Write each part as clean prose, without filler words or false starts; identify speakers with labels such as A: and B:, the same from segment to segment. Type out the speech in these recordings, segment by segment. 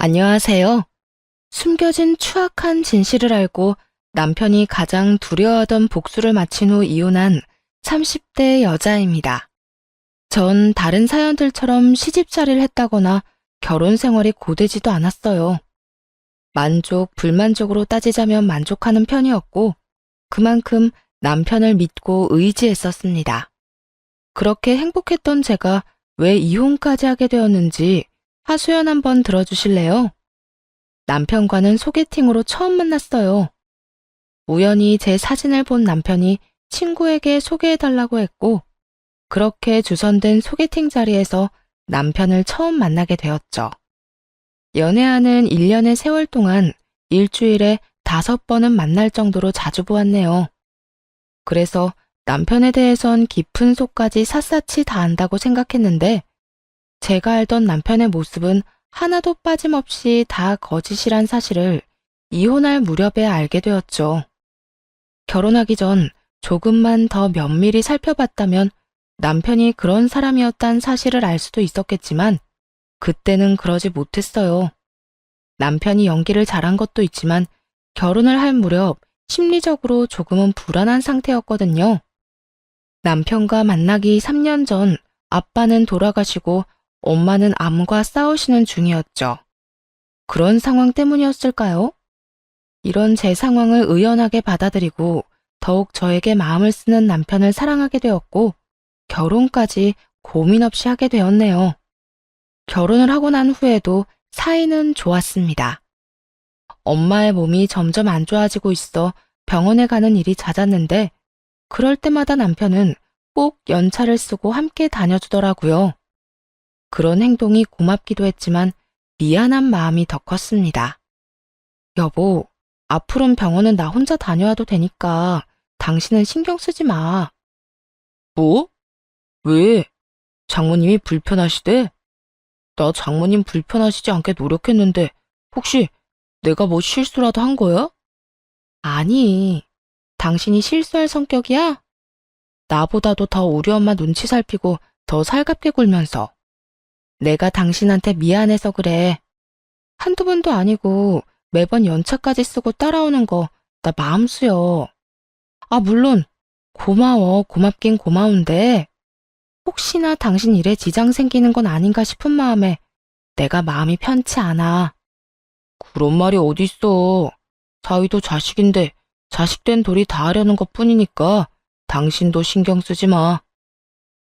A: 안녕하세요. 숨겨진 추악한 진실을 알고 남편이 가장 두려워하던 복수를 마친 후 이혼한 30대 여자입니다. 전 다른 사연들처럼 시집살이를 했다거나 결혼 생활이 고되지도 않았어요. 만족, 불만족으로 따지자면 만족하는 편이었고, 그만큼 남편을 믿고 의지했었습니다. 그렇게 행복했던 제가 왜 이혼까지 하게 되었는지 하소연 한번 들어주실래요? 남편과는 소개팅으로 처음 만났어요. 우연히 제 사진을 본 남편이 친구에게 소개해달라고 했고, 그렇게 주선된 소개팅 자리에서 남편을 처음 만나게 되었죠. 연애하는 1년의 세월 동안 일주일에 5번은 만날 정도로 자주 보았네요. 그래서 남편에 대해선 깊은 속까지 샅샅이 다 안다고 생각했는데, 제가 알던 남편의 모습은 하나도 빠짐없이 다 거짓이란 사실을 이혼할 무렵에 알게 되었죠. 결혼하기 전 조금만 더 면밀히 살펴봤다면 남편이 그런 사람이었단 사실을 알 수도 있었겠지만 그때는 그러지 못했어요. 남편이 연기를 잘한 것도 있지만 결혼을 할 무렵 심리적으로 조금은 불안한 상태였거든요. 남편과 만나기 3년 전 아빠는 돌아가시고 엄마는 암과 싸우시는 중이었죠. 그런 상황 때문이었을까요? 이런 제 상황을 의연하게 받아들이고 더욱 저에게 마음을 쓰는 남편을 사랑하게 되었고 결혼까지 고민 없이 하게 되었네요. 결혼을 하고 난 후에도 사이는 좋았습니다. 엄마의 몸이 점점 안 좋아지고 있어 병원에 가는 일이 잦았는데 그럴 때마다 남편은 꼭 연차를 쓰고 함께 다녀주더라고요. 그런 행동이 고맙기도 했지만 미안한 마음이 더 컸습니다. 여보, 앞으로는 병원은 나 혼자 다녀와도 되니까 당신은 신경 쓰지 마. 뭐? 왜? 장모님이 불편하시대? 나 장모님 불편하시지 않게 노력했는데 혹시 내가 뭐 실수라도 한 거야? 아니, 당신이 실수할 성격이야? 나보다도 더 우리 엄마 눈치 살피고 더 살갑게 굴면서. 내가 당신한테 미안해서 그래. 한두 번도 아니고 매번 연차까지 쓰고 따라오는 거 나 마음 쓰여. 아, 물론 고마워. 고맙긴 고마운데 혹시나 당신 일에 지장 생기는 건 아닌가 싶은 마음에 내가 마음이 편치 않아. 그런 말이 어딨어. 사위도 자식인데 자식된 돌이 다 하려는 것뿐이니까 당신도 신경 쓰지 마.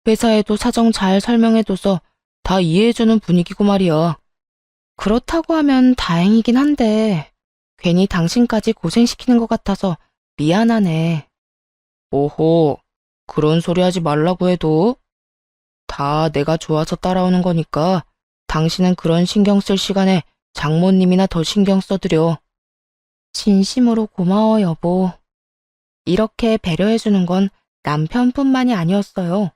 A: 회사에도 사정 잘 설명해둬서 다 이해해주는 분위기고 말이야. 그렇다고 하면 다행이긴 한데 괜히 당신까지 고생시키는 것 같아서 미안하네. 오호, 그런 소리 하지 말라고 해도 다 내가 좋아서 따라오는 거니까 당신은 그런 신경 쓸 시간에 장모님이나 더 신경 써드려. 진심으로 고마워, 여보. 이렇게 배려해주는 건 남편뿐만이 아니었어요.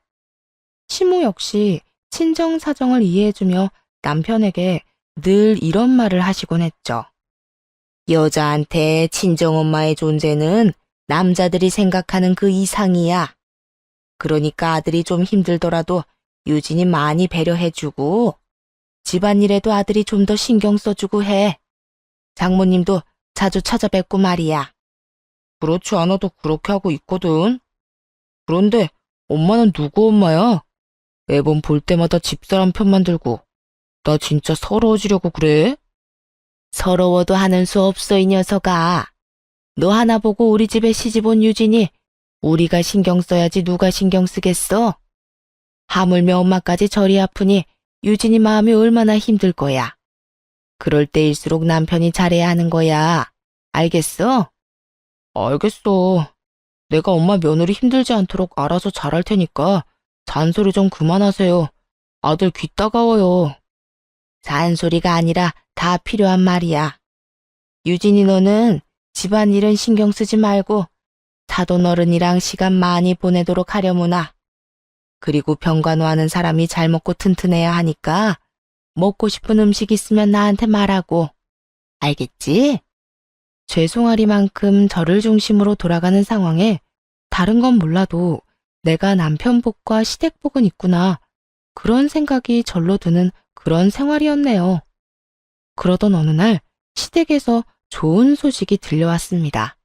A: 시모 역시 친정 사정을 이해해주며 남편에게 늘 이런 말을 하시곤 했죠. 여자한테 친정엄마의 존재는 남자들이 생각하는 그 이상이야. 그러니까 아들이 좀 힘들더라도 유진이 많이 배려해주고 집안일에도 아들이 좀 더 신경 써주고 해. 장모님도 자주 찾아뵙고 말이야. 그렇지 않아도 그렇게 하고 있거든. 그런데 엄마는 누구 엄마야? 매번 볼 때마다 집사람 편만 들고 나 진짜 서러워지려고 그래? 서러워도 하는 수 없어, 이 녀석아. 너 하나 보고 우리 집에 시집 온 유진이 우리가 신경 써야지 누가 신경 쓰겠어? 하물며 엄마까지 저리 아프니 유진이 마음이 얼마나 힘들 거야. 그럴 때일수록 남편이 잘해야 하는 거야. 알겠어? 알겠어. 내가 엄마 며느리 힘들지 않도록 알아서 잘할 테니까 잔소리 좀 그만하세요. 아들 귀 따가워요. 잔소리가 아니라 다 필요한 말이야. 유진이 너는 집안일은 신경 쓰지 말고 사돈 어른이랑 시간 많이 보내도록 하려무나. 그리고 병간호하는 사람이 잘 먹고 튼튼해야 하니까 먹고 싶은 음식 있으면 나한테 말하고. 알겠지? 죄송하리만큼 저를 중심으로 돌아가는 상황에 다른 건 몰라도 내가 남편 복과 시댁 복은 있구나. 그런 생각이 절로 드는 그런 생활이었네요. 그러던 어느 날 시댁에서 좋은 소식이 들려왔습니다.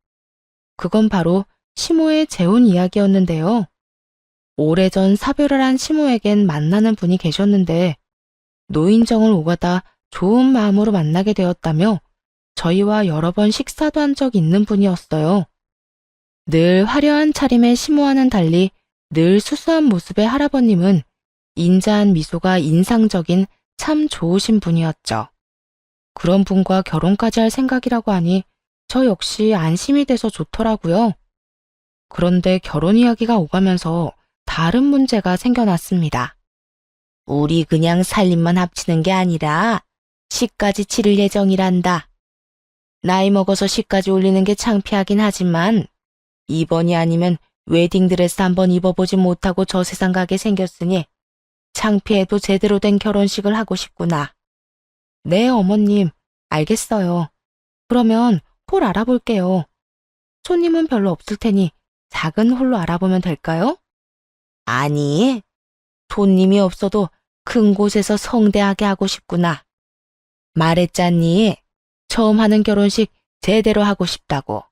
A: 그건 바로 시모의 재혼 이야기였는데요. 오래전 사별을 한 시모에겐 만나는 분이 계셨는데 노인정을 오가다 좋은 마음으로 만나게 되었다며 저희와 여러 번 식사도 한 적 있는 분이었어요. 늘 화려한 차림의 시모와는 달리 늘 수수한 모습의 할아버님은 인자한 미소가 인상적인 참 좋으신 분이었죠. 그런 분과 결혼까지 할 생각이라고 하니 저 역시 안심이 돼서 좋더라고요. 그런데 결혼 이야기가 오가면서 다른 문제가 생겨났습니다. 우리 그냥 살림만 합치는 게 아니라 시까지 치를 예정이란다. 나이 먹어서 시까지 올리는 게 창피하긴 하지만 이번이 아니면 웨딩드레스 한번 입어보지 못하고 저 세상 가게 생겼으니 창피해도 제대로 된 결혼식을 하고 싶구나. 네, 어머님, 알겠어요. 그러면 홀 알아볼게요. 손님은 별로 없을 테니 작은 홀로 알아보면 될까요? 아니, 손님이 없어도 큰 곳에서 성대하게 하고 싶구나. 말했잖니, 처음 하는 결혼식 제대로 하고 싶다고.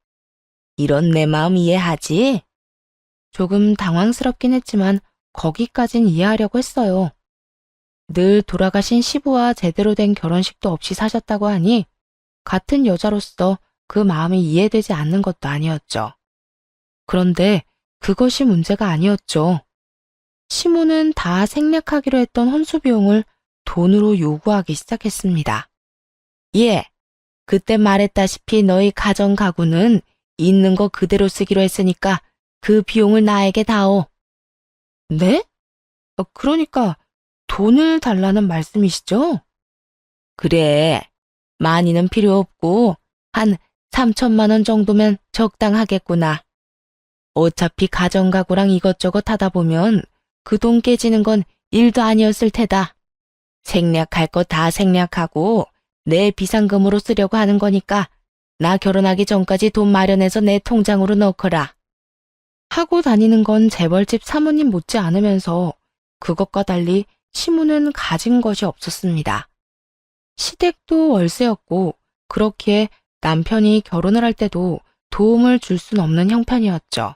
A: 이런 내 마음 이해하지? 조금 당황스럽긴 했지만 거기까진 이해하려고 했어요. 늘 돌아가신 시부와 제대로 된 결혼식도 없이 사셨다고 하니 같은 여자로서 그 마음이 이해되지 않는 것도 아니었죠. 그런데 그것이 문제가 아니었죠. 시모는 다 생략하기로 했던 혼수 비용을 돈으로 요구하기 시작했습니다. 예, 그때 말했다시피 너희 가정 가구는 있는 거 그대로 쓰기로 했으니까 그 비용을 나에게 다오. 네? 그러니까 돈을 달라는 말씀이시죠? 그래, 많이는 필요 없고 한 3천만 원 정도면 적당하겠구나. 어차피 가정 가구랑 이것저것 하다 보면 그 돈 깨지는 건 일도 아니었을 테다. 생략할 거 다 생략하고 내 비상금으로 쓰려고 하는 거니까 나 결혼하기 전까지 돈 마련해서 내 통장으로 넣거라. 하고 다니는 건 재벌집 사모님 못지 않으면서 그것과 달리 시무는 가진 것이 없었습니다. 시댁도 월세였고 그렇기에 남편이 결혼을 할 때도 도움을 줄 순 없는 형편이었죠.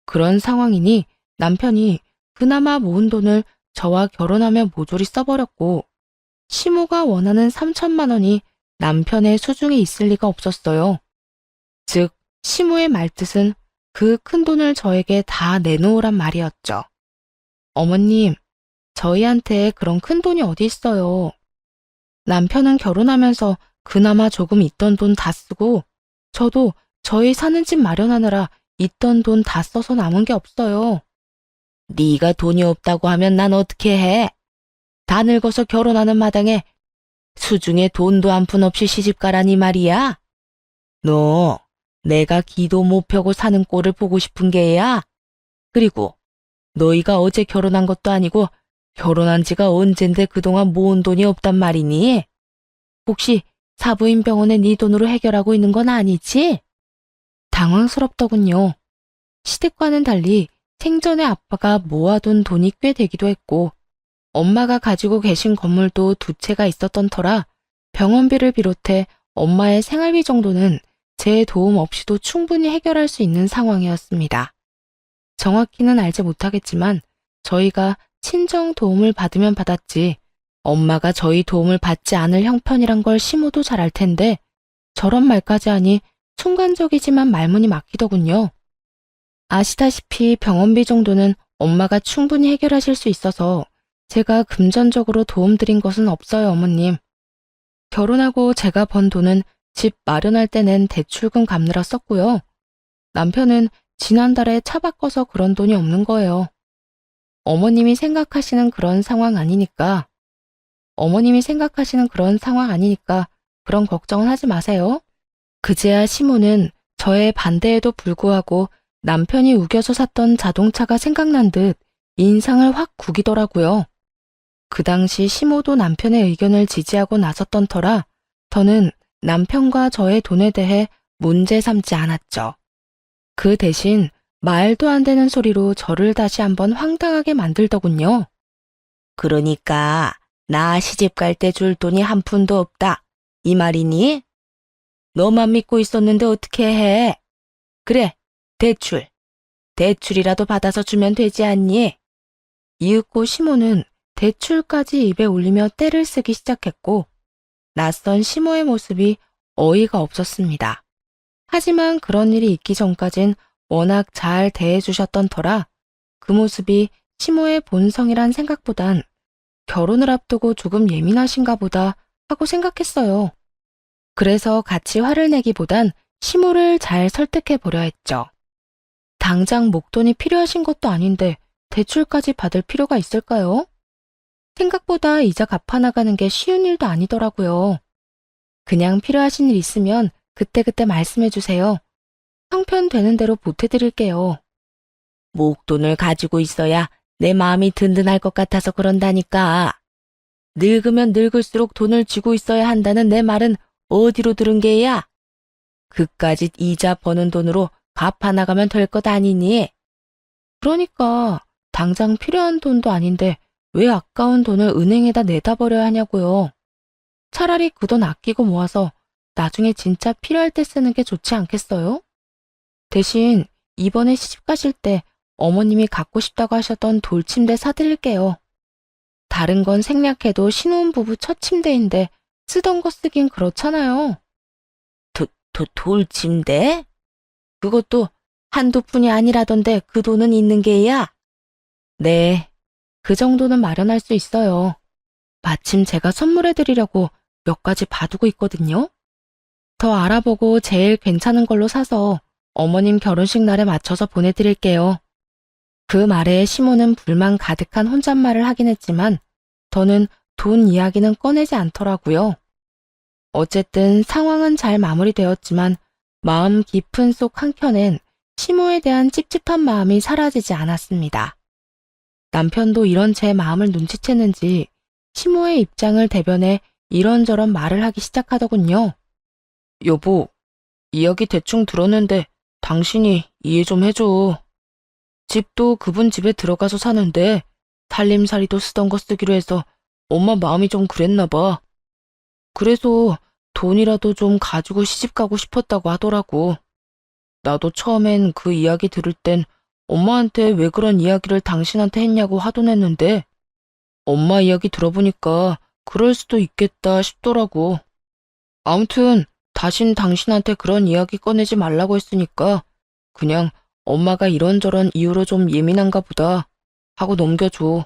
A: 그런 상황이니 남편이 그나마 모은 돈을 저와 결혼하며 모조리 써버렸고 시모가 원하는 3천만 원이 남편의 수중에 있을 리가 없었어요. 즉 시모의 말뜻은 그 큰 돈을 저에게 다 내놓으란 말이었죠. 어머님, 저희한테 그런 큰 돈이 어디 있어요. 남편은 결혼하면서 그나마 조금 있던 돈 다 쓰고 저도 저희 사는 집 마련하느라 있던 돈 다 써서 남은 게 없어요. 네가 돈이 없다고 하면 난 어떻게 해? 다 늙어서 결혼하는 마당에 수중에 돈도 한 푼 없이 시집가라니 말이야. 너 내가 기도 못 펴고 사는 꼴을 보고 싶은 게야? 그리고 너희가 어제 결혼한 것도 아니고 결혼한 지가 언젠데 그동안 모은 돈이 없단 말이니? 혹시 사부인 병원에 네 돈으로 해결하고 있는 건 아니지? 당황스럽더군요. 시댁과는 달리 생전에 아빠가 모아둔 돈이 꽤 되기도 했고 엄마가 가지고 계신 건물도 두 채가 있었던 터라 병원비를 비롯해 엄마의 생활비 정도는 제 도움 없이도 충분히 해결할 수 있는 상황이었습니다. 정확히는 알지 못하겠지만 저희가 친정 도움을 받으면 받았지 엄마가 저희 도움을 받지 않을 형편이란 걸 시모도 잘 알 텐데 저런 말까지 하니 순간적이지만 말문이 막히더군요. 아시다시피 병원비 정도는 엄마가 충분히 해결하실 수 있어서 제가 금전적으로 도움드린 것은 없어요, 어머님. 결혼하고 제가 번 돈은 집 마련할 때 낸 대출금 갚느라 썼고요. 남편은 지난달에 차 바꿔서 그런 돈이 없는 거예요. 어머님이 생각하시는 그런 상황 아니니까 그런 걱정은 하지 마세요. 그제야 시모는 저의 반대에도 불구하고 남편이 우겨서 샀던 자동차가 생각난 듯 인상을 확 구기더라고요. 그 당시 시모도 남편의 의견을 지지하고 나섰던 터라 저는 남편과 저의 돈에 대해 문제 삼지 않았죠. 그 대신 말도 안 되는 소리로 저를 다시 한번 황당하게 만들더군요. 그러니까 나 시집 갈 때 줄 돈이 한 푼도 없다. 이 말이니? 너만 믿고 있었는데 어떻게 해? 그래, 대출. 대출이라도 받아서 주면 되지 않니? 이윽고 시모는 대출까지 입에 올리며 떼를 쓰기 시작했고, 낯선 시모의 모습이 어이가 없었습니다. 하지만 그런 일이 있기 전까진 워낙 잘 대해주셨던 터라 그 모습이 시모의 본성이란 생각보단 결혼을 앞두고 조금 예민하신가 보다 하고 생각했어요. 그래서 같이 화를 내기보단 시모를 잘 설득해 보려 했죠. 당장 목돈이 필요하신 것도 아닌데 대출까지 받을 필요가 있을까요? 생각보다 이자 갚아나가는 게 쉬운 일도 아니더라고요. 그냥 필요하신 일 있으면 그때그때 말씀해 주세요. 형편되는 대로 보태드릴게요. 목돈을 가지고 있어야 내 마음이 든든할 것 같아서 그런다니까. 늙으면 늙을수록 돈을 쥐고 있어야 한다는 내 말은 어디로 들은 게야? 그까짓 이자 버는 돈으로 갚아나가면 될 것 아니니? 그러니까 당장 필요한 돈도 아닌데 왜 아까운 돈을 은행에다 내다 버려야 하냐고요. 차라리 그 돈 아끼고 모아서 나중에 진짜 필요할 때 쓰는 게 좋지 않겠어요? 대신 이번에 시집 가실 때 어머님이 갖고 싶다고 하셨던 돌침대 사드릴게요. 다른 건 생략해도 신혼부부 첫 침대인데 쓰던 거 쓰긴 그렇잖아요. 돌침대? 그것도 한두 푼이 아니라던데 그 돈은 있는 게야? 네, 그 정도는 마련할 수 있어요. 마침 제가 선물해드리려고 몇 가지 봐두고 있거든요. 더 알아보고 제일 괜찮은 걸로 사서 어머님 결혼식 날에 맞춰서 보내드릴게요. 그 말에 시모는 불만 가득한 혼잣말을 하긴 했지만 더는 돈 이야기는 꺼내지 않더라고요. 어쨌든 상황은 잘 마무리되었지만 마음 깊은 속 한켠엔 시모에 대한 찝찝한 마음이 사라지지 않았습니다. 남편도 이런 제 마음을 눈치챘는지 시모의 입장을 대변해 이런저런 말을 하기 시작하더군요. 여보, 이야기 대충 들었는데 당신이 이해 좀 해줘. 집도 그분 집에 들어가서 사는데 살림살이도 쓰던 거 쓰기로 해서 엄마 마음이 좀 그랬나 봐. 그래서 돈이라도 좀 가지고 시집 가고 싶었다고 하더라고. 나도 처음엔 그 이야기 들을 땐 엄마한테 왜 그런 이야기를 당신한테 했냐고 화도 냈는데 엄마 이야기 들어보니까 그럴 수도 있겠다 싶더라고. 아무튼 다신 당신한테 그런 이야기 꺼내지 말라고 했으니까 그냥 엄마가 이런저런 이유로 좀 예민한가 보다 하고 넘겨줘.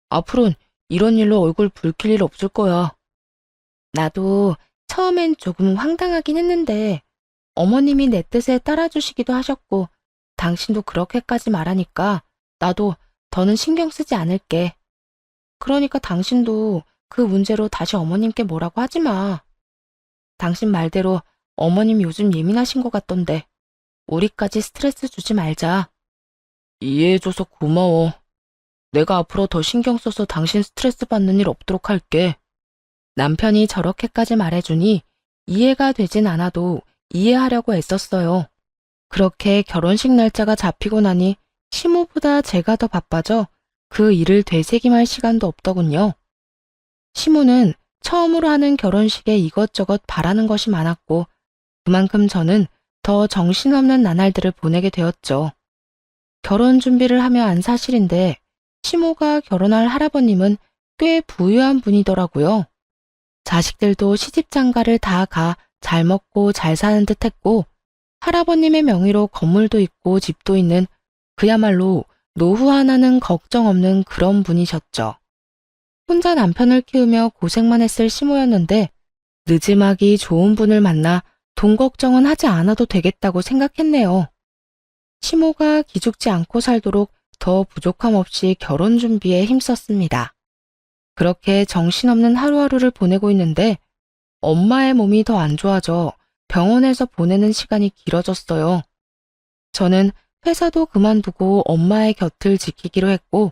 A: 앞으로는 이런 일로 얼굴 붉힐 일 없을 거야. 나도 처음엔 조금 황당하긴 했는데 어머님이 내 뜻에 따라주시기도 하셨고 당신도 그렇게까지 말하니까 나도 더는 신경 쓰지 않을게. 그러니까 당신도 그 문제로 다시 어머님께 뭐라고 하지 마. 당신 말대로 어머님 요즘 예민하신 것 같던데 우리까지 스트레스 주지 말자. 이해해줘서 고마워. 내가 앞으로 더 신경 써서 당신 스트레스 받는 일 없도록 할게. 남편이 저렇게까지 말해주니 이해가 되진 않아도 이해하려고 애썼어요. 그렇게 결혼식 날짜가 잡히고 나니 시모보다 제가 더 바빠져 그 일을 되새김할 시간도 없더군요. 시모는 처음으로 하는 결혼식에 이것저것 바라는 것이 많았고 그만큼 저는 더 정신없는 나날들을 보내게 되었죠. 결혼 준비를 하며 안 사실인데 시모가 결혼할 할아버님은 꽤 부유한 분이더라고요. 자식들도 시집장가를 다 가 잘 먹고 잘 사는 듯 했고 할아버님의 명의로 건물도 있고 집도 있는 그야말로 노후 하나는 걱정 없는 그런 분이셨죠. 혼자 남편을 키우며 고생만 했을 시모였는데 느지막이 좋은 분을 만나 돈 걱정은 하지 않아도 되겠다고 생각했네요. 시모가 기죽지 않고 살도록 더 부족함 없이 결혼 준비에 힘썼습니다. 그렇게 정신없는 하루하루를 보내고 있는데 엄마의 몸이 더 안 좋아져 병원에서 보내는 시간이 길어졌어요. 저는 회사도 그만두고 엄마의 곁을 지키기로 했고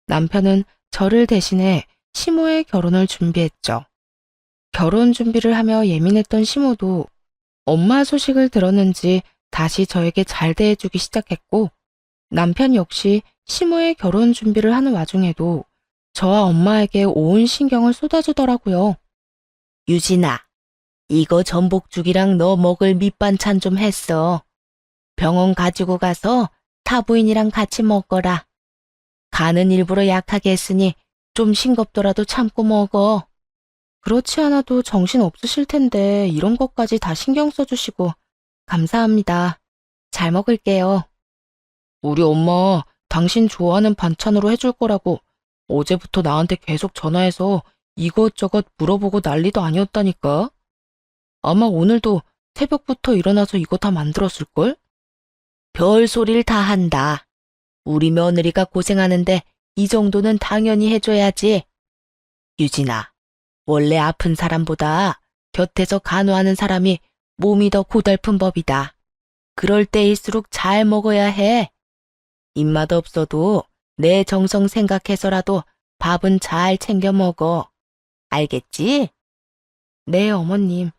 A: 남편은 저를 대신해 시모의 결혼을 준비했죠. 결혼 준비를 하며 예민했던 시모도 엄마 소식을 들었는지 다시 저에게 잘 대해주기 시작했고 남편 역시 시모의 결혼 준비를 하는 와중에도 저와 엄마에게 온 신경을 쏟아주더라고요. 유진아, 이거 전복죽이랑 너 먹을 밑반찬 좀 했어. 병원 가지고 가서 타부인이랑 같이 먹거라. 간은 일부러 약하게 했으니 좀 싱겁더라도 참고 먹어. 그렇지 않아도 정신 없으실 텐데 이런 것까지 다 신경 써주시고 감사합니다. 잘 먹을게요. 우리 엄마 당신 좋아하는 반찬으로 해줄 거라고 어제부터 나한테 계속 전화해서 이것저것 물어보고 난리도 아니었다니까. 아마 오늘도 새벽부터 일어나서 이거 다 만들었을걸? 별소리를 다 한다. 우리 며느리가 고생하는데 이 정도는 당연히 해줘야지. 유진아, 원래 아픈 사람보다 곁에서 간호하는 사람이 몸이 더 고달픈 법이다. 그럴 때일수록 잘 먹어야 해. 입맛 없어도 내 정성 생각해서라도 밥은 잘 챙겨 먹어. 알겠지? 네, 어머님.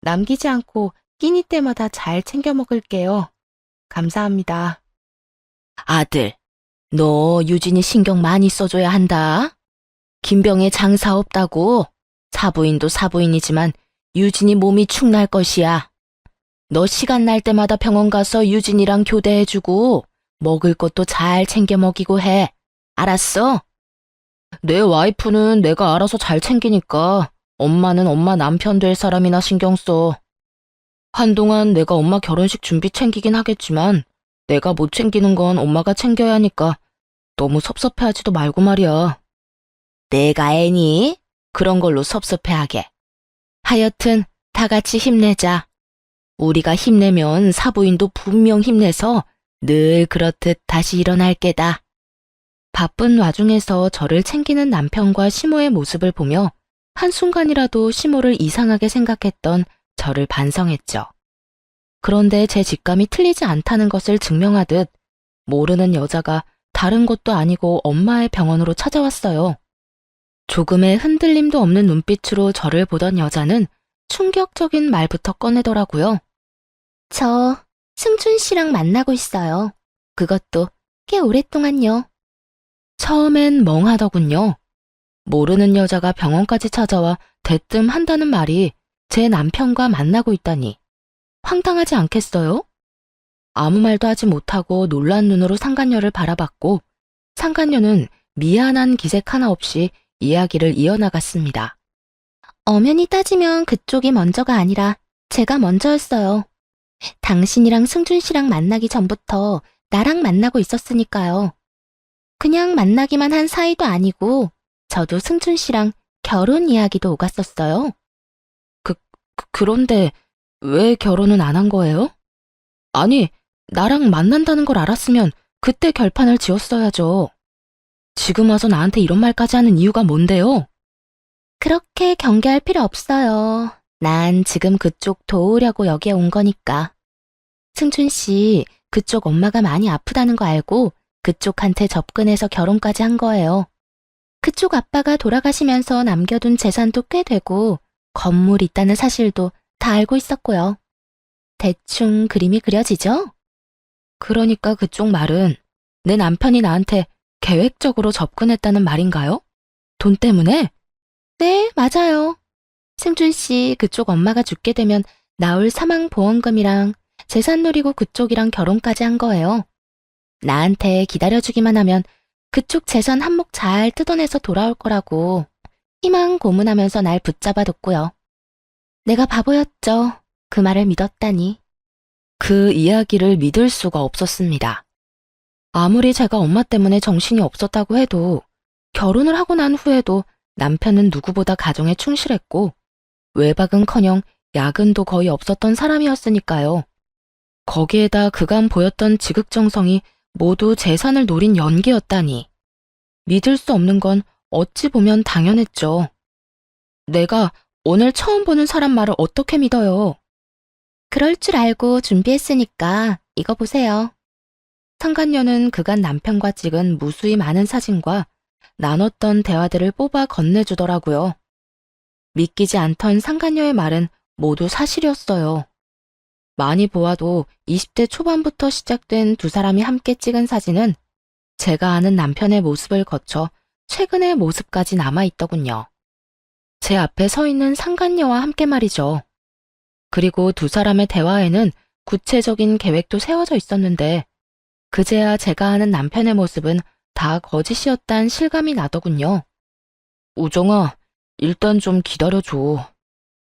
A: 남기지 않고 끼니 때마다 잘 챙겨 먹을게요. 감사합니다. 아들, 너 유진이 신경 많이 써줘야 한다. 김병에 장사 없다고. 사부인도 사부인이지만 유진이 몸이 축 날 것이야. 너 시간 날 때마다 병원 가서 유진이랑 교대해주고 먹을 것도 잘 챙겨 먹이고 해. 알았어? 내 와이프는 내가 알아서 잘 챙기니까 엄마는 엄마 남편 될 사람이나 신경 써. 한동안 내가 엄마 결혼식 준비 챙기긴 하겠지만 내가 못 챙기는 건 엄마가 챙겨야 하니까 너무 섭섭해하지도 말고 말이야. 내가 애니? 그런 걸로 섭섭해하게. 하여튼 다 같이 힘내자. 우리가 힘내면 사부인도 분명 힘내서 늘 그렇듯 다시 일어날 게다. 바쁜 와중에서 저를 챙기는 남편과 시모의 모습을 보며 한순간이라도 시모를 이상하게 생각했던 저를 반성했죠. 그런데 제 직감이 틀리지 않다는 것을 증명하듯 모르는 여자가 다른 곳도 아니고 엄마의 병원으로 찾아왔어요. 조금의 흔들림도 없는 눈빛으로 저를 보던 여자는 충격적인 말부터 꺼내더라고요. 저 승준 씨랑 만나고 있어요. 그것도 꽤 오랫동안요. 처음엔 멍하더군요. 모르는 여자가 병원까지 찾아와 대뜸한다는 말이 제 남편과 만나고 있다니. 황당하지 않겠어요? 아무 말도 하지 못하고 놀란 눈으로 상간녀를 바라봤고 상간녀는 미안한 기색 하나 없이 이야기를 이어나갔습니다. 엄연히 따지면 그쪽이 먼저가 아니라 제가 먼저였어요. 당신이랑 승준 씨랑 만나기 전부터 나랑 만나고 있었으니까요. 그냥 만나기만 한 사이도 아니고 저도 승준 씨랑 결혼 이야기도 오갔었어요. 그런데 왜 결혼은 안 한 거예요? 아니, 나랑 만난다는 걸 알았으면 그때 결판을 지었어야죠. 지금 와서 나한테 이런 말까지 하는 이유가 뭔데요? 그렇게 경계할 필요 없어요. 난 지금 그쪽 도우려고 여기에 온 거니까. 승준 씨, 그쪽 엄마가 많이 아프다는 거 알고 그쪽한테 접근해서 결혼까지 한 거예요. 그쪽 아빠가 돌아가시면서 남겨둔 재산도 꽤 되고 건물 있다는 사실도 다 알고 있었고요. 대충 그림이 그려지죠? 그러니까 그쪽 말은 내 남편이 나한테 계획적으로 접근했다는 말인가요? 돈 때문에? 네, 맞아요. 승준 씨 그쪽 엄마가 죽게 되면 나올 사망보험금이랑 재산 노리고 그쪽이랑 결혼까지 한 거예요. 나한테 기다려주기만 하면 그쪽 재산 한몫 잘 뜯어내서 돌아올 거라고 희망 고문하면서 날 붙잡아뒀고요. 내가 바보였죠. 그 말을 믿었다니. 그 이야기를 믿을 수가 없었습니다. 아무리 제가 엄마 때문에 정신이 없었다고 해도 결혼을 하고 난 후에도 남편은 누구보다 가정에 충실했고 외박은커녕 야근도 거의 없었던 사람이었으니까요. 거기에다 그간 보였던 지극정성이 모두 재산을 노린 연기였다니. 믿을 수 없는 건 어찌 보면 당연했죠. 내가 오늘 처음 보는 사람 말을 어떻게 믿어요? 그럴 줄 알고 준비했으니까 이거 보세요. 상간녀는 그간 남편과 찍은 무수히 많은 사진과 나눴던 대화들을 뽑아 건네주더라고요. 믿기지 않던 상간녀의 말은 모두 사실이었어요. 많이 보아도 20대 초반부터 시작된 두 사람이 함께 찍은 사진은 제가 아는 남편의 모습을 거쳐 최근의 모습까지 남아있더군요. 제 앞에 서 있는 상간녀와 함께 말이죠. 그리고 두 사람의 대화에는 구체적인 계획도 세워져 있었는데 그제야 제가 아는 남편의 모습은 다 거짓이었단 실감이 나더군요. 우정아, 일단 좀 기다려줘.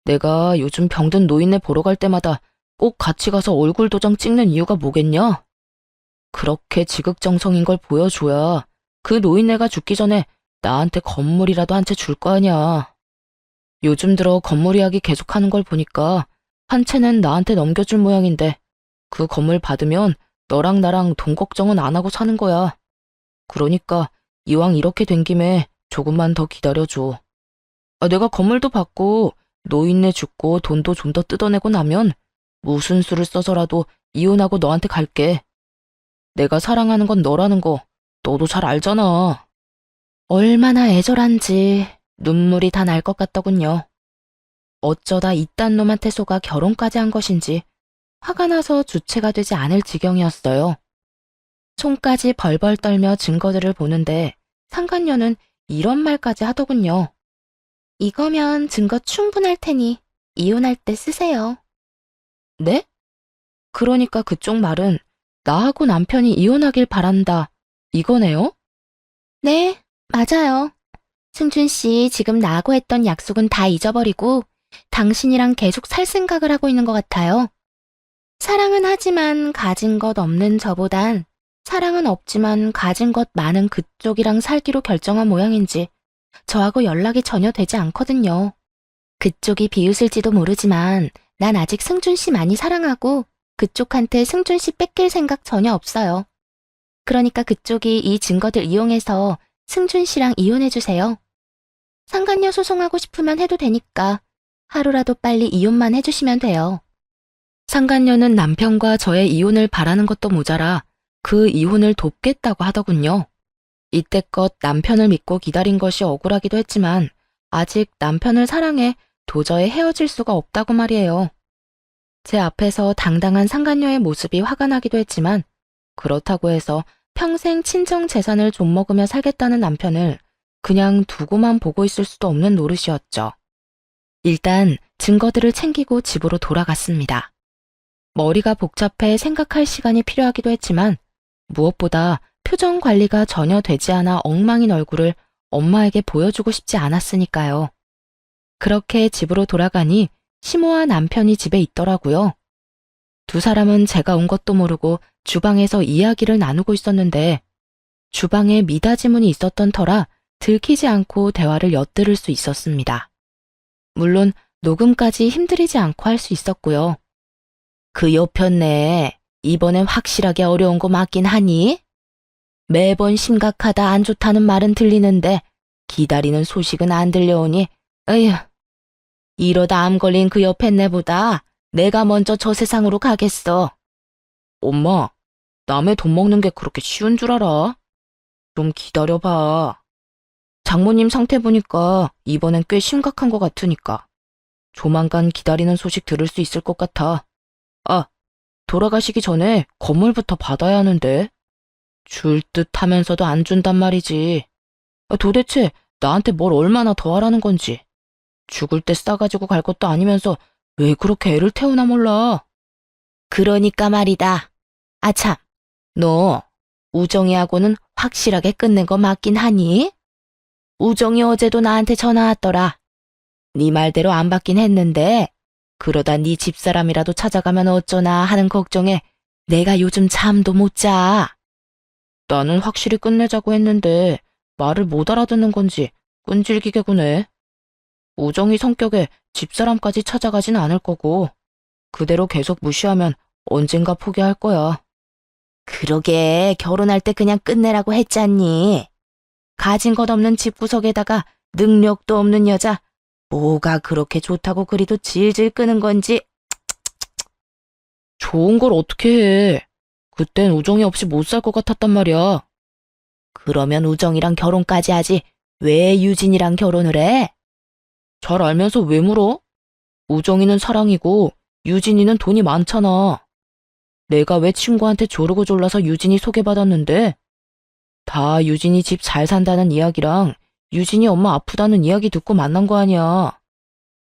A: 내가 요즘 병든 노인네 보러 갈 때마다 꼭 같이 가서 얼굴 도장 찍는 이유가 뭐겠냐? 그렇게 지극정성인 걸 보여줘야 그 노인네가 죽기 전에 나한테 건물이라도 한 채 줄 거 아냐. 요즘 들어 건물 이야기 계속하는 걸 보니까 한 채는 나한테 넘겨줄 모양인데 그 건물 받으면 너랑 나랑 돈 걱정은 안 하고 사는 거야. 그러니까 이왕 이렇게 된 김에 조금만 더 기다려줘. 내가 건물도 받고 노인네 죽고 돈도 좀 더 뜯어내고 나면 무슨 수를 써서라도 이혼하고 너한테 갈게. 내가 사랑하는 건 너라는 거 너도 잘 알잖아. 얼마나 애절한지 눈물이 다 날 것 같더군요. 어쩌다 이딴 놈한테 속아 결혼까지 한 것인지 화가 나서 주체가 되지 않을 지경이었어요. 손까지 벌벌 떨며 증거들을 보는데 상간녀는 이런 말까지 하더군요. 이거면 증거 충분할 테니 이혼할 때 쓰세요. 네? 그러니까 그쪽 말은 나하고 남편이 이혼하길 바란다. 이거네요? 네, 맞아요. 승준 씨 지금 나하고 했던 약속은 다 잊어버리고 당신이랑 계속 살 생각을 하고 있는 것 같아요. 사랑은 하지만 가진 것 없는 저보단 사랑은 없지만 가진 것 많은 그쪽이랑 살기로 결정한 모양인지 저하고 연락이 전혀 되지 않거든요. 그쪽이 비웃을지도 모르지만 난 아직 승준 씨 많이 사랑하고 그쪽한테 승준 씨 뺏길 생각 전혀 없어요. 그러니까 그쪽이 이 증거들 이용해서 승준 씨랑 이혼해주세요. 상간녀 소송하고 싶으면 해도 되니까 하루라도 빨리 이혼만 해주시면 돼요. 상간녀는 남편과 저의 이혼을 바라는 것도 모자라 그 이혼을 돕겠다고 하더군요. 이때껏 남편을 믿고 기다린 것이 억울하기도 했지만 아직 남편을 사랑해 도저히 헤어질 수가 없다고 말이에요. 제 앞에서 당당한 상간녀의 모습이 화가 나기도 했지만 그렇다고 해서 평생 친정 재산을 좀먹으며 살겠다는 남편을 그냥 두고만 보고 있을 수도 없는 노릇이었죠. 일단 증거들을 챙기고 집으로 돌아갔습니다. 머리가 복잡해 생각할 시간이 필요하기도 했지만 무엇보다 표정 관리가 전혀 되지 않아 엉망인 얼굴을 엄마에게 보여주고 싶지 않았으니까요. 그렇게 집으로 돌아가니 시모와 남편이 집에 있더라고요. 두 사람은 제가 온 것도 모르고 주방에서 이야기를 나누고 있었는데 주방에 미닫이문이 있었던 터라 들키지 않고 대화를 엿들을 수 있었습니다. 물론 녹음까지 힘들이지 않고 할 수 있었고요. 그 여편네 이번엔 확실하게 어려운 거 맞긴 하니? 매번 심각하다 안 좋다는 말은 들리는데 기다리는 소식은 안 들려오니 에휴, 이러다 암 걸린 그 여편네보다 내가 먼저 저 세상으로 가겠어. 엄마, 남의 돈 먹는 게 그렇게 쉬운 줄 알아? 좀 기다려봐. 장모님 상태 보니까 이번엔 꽤 심각한 것 같으니까 조만간 기다리는 소식 들을 수 있을 것 같아. 돌아가시기 전에 건물부터 받아야 하는데 줄 듯 하면서도 안 준단 말이지. 도대체 나한테 뭘 얼마나 더 하라는 건지. 죽을 때 싸가지고 갈 것도 아니면서 왜 그렇게 애를 태우나 몰라. 그러니까 말이다. 아참, 너 우정이하고는 확실하게 끝낸 거 맞긴 하니? 우정이 어제도 나한테 전화 왔더라. 네 말대로 안 받긴 했는데 그러다 네 집사람이라도 찾아가면 어쩌나 하는 걱정에 내가 요즘 잠도 못 자. 나는 확실히 끝내자고 했는데 말을 못 알아듣는 건지 끈질기게 구네. 우정이 성격에 집사람까지 찾아가진 않을 거고 그대로 계속 무시하면 언젠가 포기할 거야. 그러게 결혼할 때 그냥 끝내라고 했잖니. 가진 것 없는 집구석에다가 능력도 없는 여자 뭐가 그렇게 좋다고 그리도 질질 끄는 건지. 좋은 걸 어떻게 해. 그땐 우정이 없이 못 살 것 같았단 말이야. 그러면 우정이랑 결혼까지 하지 왜 유진이랑 결혼을 해? 잘 알면서 왜 물어? 우정이는 사랑이고 유진이는 돈이 많잖아. 내가 왜 친구한테 조르고 졸라서 유진이 소개받았는데? 다 유진이 집 잘 산다는 이야기랑 유진이 엄마 아프다는 이야기 듣고 만난 거 아니야.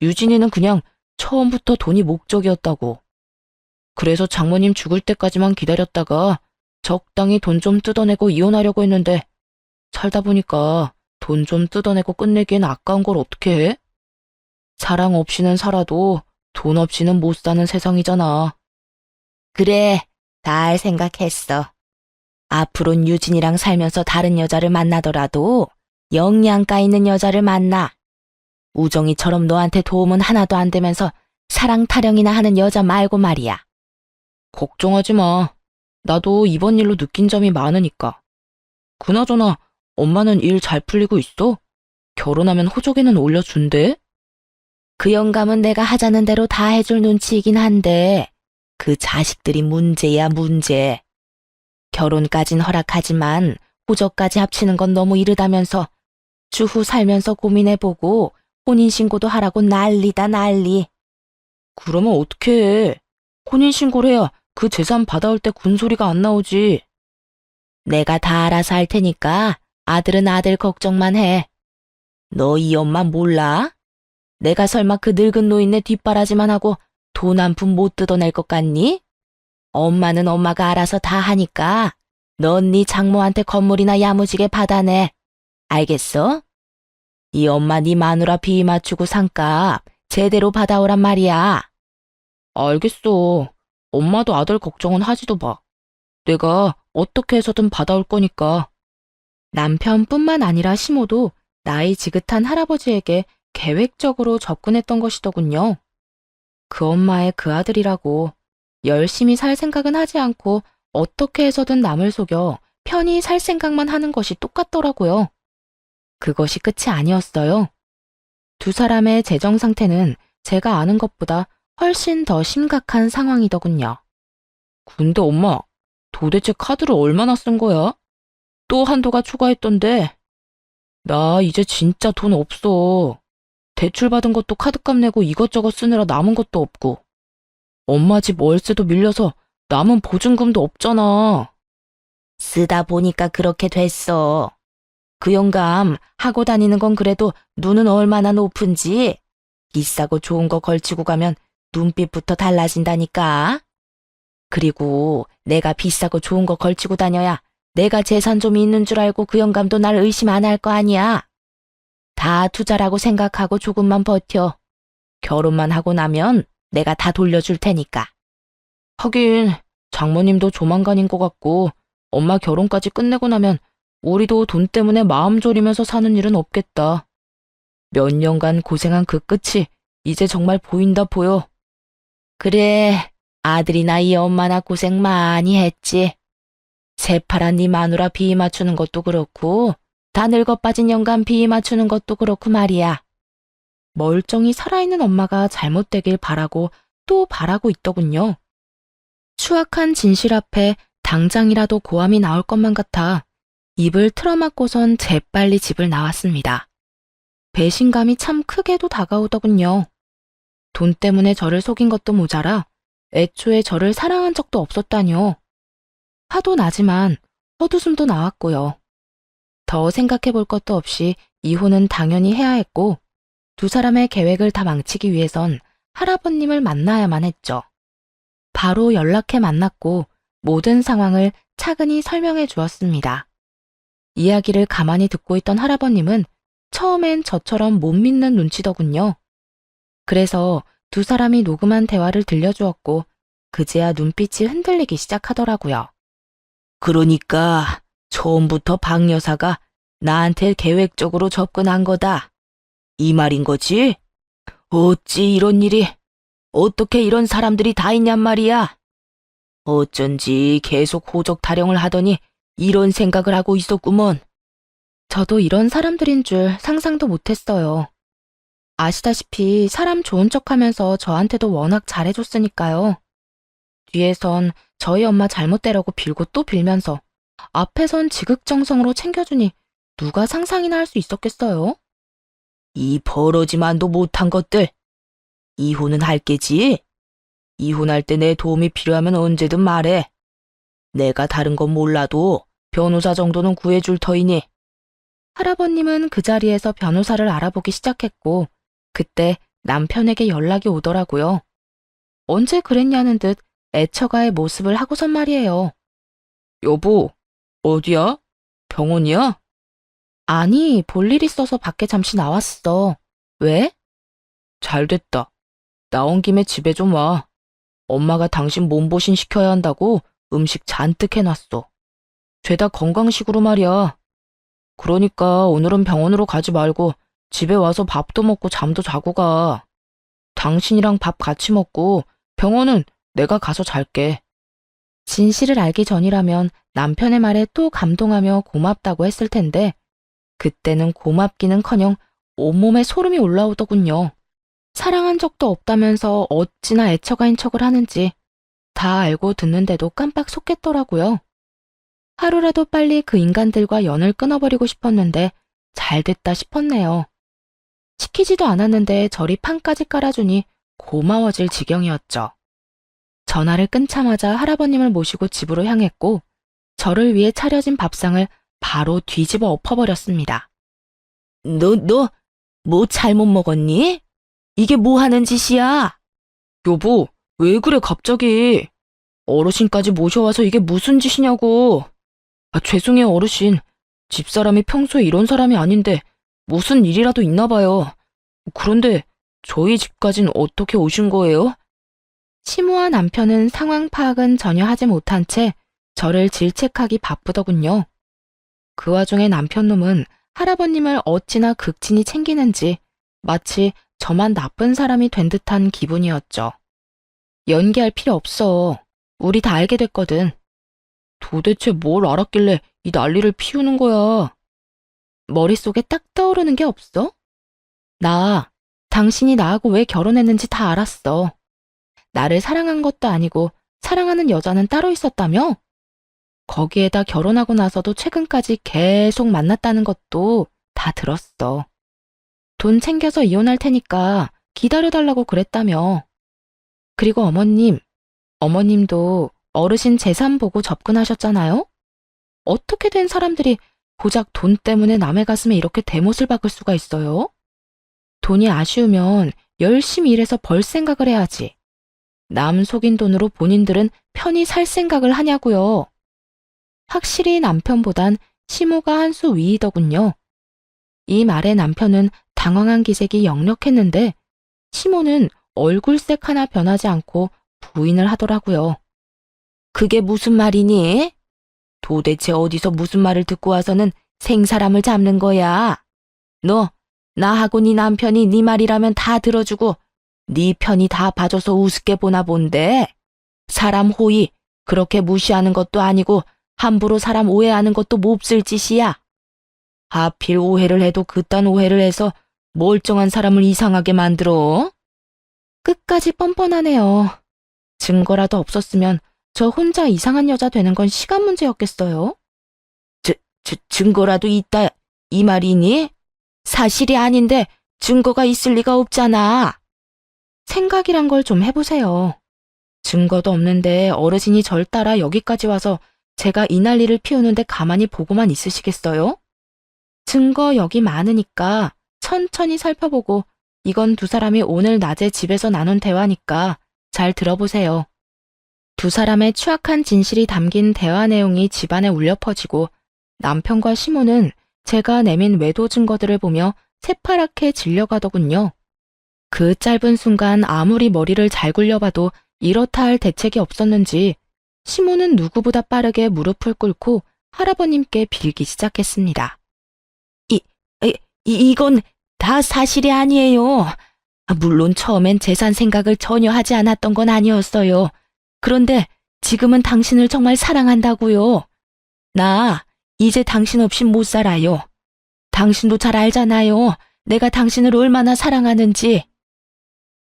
A: 유진이는 그냥 처음부터 돈이 목적이었다고. 그래서 장모님 죽을 때까지만 기다렸다가 적당히 돈 좀 뜯어내고 이혼하려고 했는데 살다 보니까 돈 좀 뜯어내고 끝내기엔 아까운 걸 어떻게 해? 사랑 없이는 살아도 돈 없이는 못 사는 세상이잖아. 그래, 잘 생각했어. 앞으론 유진이랑 살면서 다른 여자를 만나더라도 영양가 있는 여자를 만나. 우정이처럼 너한테 도움은 하나도 안 되면서 사랑 타령이나 하는 여자 말고 말이야. 걱정하지 마. 나도 이번 일로 느낀 점이 많으니까. 그나저나 엄마는 일 잘 풀리고 있어? 결혼하면 호적에는 올려준대? 그 영감은 내가 하자는 대로 다 해줄 눈치이긴 한데 그 자식들이 문제야 문제. 결혼까진 허락하지만 호적까지 합치는 건 너무 이르다면서 추후 살면서 고민해보고 혼인신고도 하라고 난리다 난리. 그러면 어떻게 해? 혼인신고를 해야 그 재산 받아올 때 군소리가 안 나오지. 내가 다 알아서 할 테니까 아들은 아들 걱정만 해. 너 이 엄마 몰라? 내가 설마 그 늙은 노인네 뒷바라지만 하고 돈 한 푼 못 뜯어낼 것 같니? 엄마는 엄마가 알아서 다 하니까 넌 네 장모한테 건물이나 야무지게 받아내. 알겠어? 이 엄마 네 마누라 비 맞추고 산값 제대로 받아오란 말이야. 알겠어. 엄마도 아들 걱정은 하지도 마. 내가 어떻게 해서든 받아올 거니까. 남편뿐만 아니라 시모도 나이 지긋한 할아버지에게 계획적으로 접근했던 것이더군요. 그 엄마의 그 아들이라고 열심히 살 생각은 하지 않고 어떻게 해서든 남을 속여 편히 살 생각만 하는 것이 똑같더라고요. 그것이 끝이 아니었어요. 두 사람의 재정 상태는 제가 아는 것보다 훨씬 더 심각한 상황이더군요. 근데 엄마, 도대체 카드를 얼마나 쓴 거야? 또 한도가 추가했던데. 나 이제 진짜 돈 없어. 대출 받은 것도 카드값 내고 이것저것 쓰느라 남은 것도 없고. 엄마 집 월세도 밀려서 남은 보증금도 없잖아. 쓰다 보니까 그렇게 됐어. 그 영감 하고 다니는 건 그래도 눈은 얼마나 높은지. 비싸고 좋은 거 걸치고 가면 눈빛부터 달라진다니까. 그리고 내가 비싸고 좋은 거 걸치고 다녀야 내가 재산 좀 있는 줄 알고 그 영감도 날 의심 안 할 거 아니야. 다 투자라고 생각하고 조금만 버텨. 결혼만 하고 나면 내가 다 돌려줄 테니까. 하긴 장모님도 조만간인 것 같고 엄마 결혼까지 끝내고 나면 우리도 돈 때문에 마음 졸이면서 사는 일은 없겠다. 몇 년간 고생한 그 끝이 이제 정말 보인다 보여. 그래, 아들이나 이 엄마나 고생 많이 했지. 새파란 네 마누라 비 맞추는 것도 그렇고 다 늙어 빠진 영감 비 맞추는 것도 그렇고 말이야. 멀쩡히 살아있는 엄마가 잘못되길 바라고 또 바라고 있더군요. 추악한 진실 앞에 당장이라도 고함이 나올 것만 같아 입을 틀어막고선 재빨리 집을 나왔습니다. 배신감이 참 크게도 다가오더군요. 돈 때문에 저를 속인 것도 모자라 애초에 저를 사랑한 적도 없었다뇨. 화도 나지만 헛웃음도 나왔고요. 더 생각해 볼 것도 없이 이혼은 당연히 해야 했고 두 사람의 계획을 다 망치기 위해선 할아버님을 만나야만 했죠. 바로 연락해 만났고 모든 상황을 차근히 설명해 주었습니다. 이야기를 가만히 듣고 있던 할아버님은 처음엔 저처럼 못 믿는 눈치더군요. 그래서 두 사람이 녹음한 대화를 들려주었고 그제야 눈빛이 흔들리기 시작하더라고요. 그러니까 처음부터 박 여사가 나한테 계획적으로 접근한 거다. 이 말인 거지? 어찌 이런 일이, 어떻게 이런 사람들이 다 있냔 말이야. 어쩐지 계속 호적 타령을 하더니 이런 생각을 하고 있었구먼. 저도 이런 사람들인 줄 상상도 못했어요. 아시다시피 사람 좋은 척하면서 저한테도 워낙 잘해줬으니까요. 뒤에선 저희 엄마 잘못되라고 빌고 또 빌면서 앞에선 지극정성으로 챙겨주니 누가 상상이나 할 수 있었겠어요? 이 버러지만도 못한 것들. 이혼은 할 게지? 이혼할 때 내 도움이 필요하면 언제든 말해. 내가 다른 건 몰라도 변호사 정도는 구해줄 터이니. 할아버님은 그 자리에서 변호사를 알아보기 시작했고 그때 남편에게 연락이 오더라고요. 언제 그랬냐는 듯 애처가의 모습을 하고선 말이에요. 여보, 어디야? 병원이야? 아니, 볼일 있어서 밖에 잠시 나왔어. 왜? 잘됐다. 나온 김에 집에 좀 와. 엄마가 당신 몸보신 시켜야 한다고 음식 잔뜩 해놨어. 죄다 건강식으로 말이야. 그러니까 오늘은 병원으로 가지 말고 집에 와서 밥도 먹고 잠도 자고 가. 당신이랑 밥 같이 먹고 병원은 내가 가서 잘게. 진실을 알기 전이라면 남편의 말에 또 감동하며 고맙다고 했을 텐데 그때는 고맙기는커녕 온몸에 소름이 올라오더군요. 사랑한 적도 없다면서 어찌나 애처가인 척을 하는지 다 알고 듣는데도 깜빡 속겠더라고요. 하루라도 빨리 그 인간들과 연을 끊어버리고 싶었는데 잘 됐다 싶었네요. 시키지도 않았는데 저리 판까지 깔아주니 고마워질 지경이었죠. 전화를 끊자마자 할아버님을 모시고 집으로 향했고 저를 위해 차려진 밥상을 바로 뒤집어 엎어버렸습니다. 너 뭐 잘못 먹었니? 이게 뭐 하는 짓이야? 여보, 왜 그래 갑자기? 어르신까지 모셔와서 이게 무슨 짓이냐고. 죄송해요 어르신. 집사람이 평소에 이런 사람이 아닌데 무슨 일이라도 있나 봐요. 그런데 저희 집까진 어떻게 오신 거예요? 시모와 남편은 상황 파악은 전혀 하지 못한 채 저를 질책하기 바쁘더군요. 그 와중에 남편놈은 할아버님을 어찌나 극진히 챙기는지 마치 저만 나쁜 사람이 된 듯한 기분이었죠. 연기할 필요 없어. 우리 다 알게 됐거든. 도대체 뭘 알았길래 이 난리를 피우는 거야? 머릿속에 딱 떠오르는 게 없어? 당신이 나하고 왜 결혼했는지 다 알았어. 나를 사랑한 것도 아니고 사랑하는 여자는 따로 있었다며? 거기에다 결혼하고 나서도 최근까지 계속 만났다는 것도 다 들었어. 돈 챙겨서 이혼할 테니까 기다려달라고 그랬다며. 그리고 어머님도 어르신 재산 보고 접근하셨잖아요? 어떻게 된 사람들이 고작 돈 때문에 남의 가슴에 이렇게 대못을 박을 수가 있어요? 돈이 아쉬우면 열심히 일해서 벌 생각을 해야지. 남 속인 돈으로 본인들은 편히 살 생각을 하냐고요. 확실히 남편보단 시모가 한 수 위이더군요. 이 말에 남편은 당황한 기색이 역력했는데 시모는 얼굴색 하나 변하지 않고 부인을 하더라고요. 그게 무슨 말이니? 도대체 어디서 무슨 말을 듣고 와서는 생사람을 잡는 거야? 너, 나하고 네 남편이 네 말이라면 다 들어주고 네 편이 다 봐줘서 우습게 보나 본데? 사람 호의 그렇게 무시하는 것도 아니고 함부로 사람 오해하는 것도 몹쓸 짓이야. 하필 오해를 해도 그딴 오해를 해서 멀쩡한 사람을 이상하게 만들어? 끝까지 뻔뻔하네요. 증거라도 없었으면 저 혼자 이상한 여자 되는 건 시간 문제였겠어요? 증거라도 있다 이 말이니? 사실이 아닌데 증거가 있을 리가 없잖아. 생각이란 걸 좀 해보세요. 증거도 없는데 어르신이 절 따라 여기까지 와서 제가 이 난리를 피우는데 가만히 보고만 있으시겠어요? 증거 여기 많으니까 천천히 살펴보고 이건 두 사람이 오늘 낮에 집에서 나눈 대화니까 잘 들어보세요. 두 사람의 추악한 진실이 담긴 대화 내용이 집안에 울려 퍼지고 남편과 시모는 제가 내민 외도 증거들을 보며 새파랗게 질려가더군요. 그 짧은 순간 아무리 머리를 잘 굴려봐도 이렇다 할 대책이 없었는지 시모는 누구보다 빠르게 무릎을 꿇고 할아버님께 빌기 시작했습니다. 이건 다 사실이 아니에요. 물론 처음엔 재산 생각을 전혀 하지 않았던 건 아니었어요. 그런데 지금은 당신을 정말 사랑한다고요. 나 이제 당신 없이 못 살아요. 당신도 잘 알잖아요. 내가 당신을 얼마나 사랑하는지.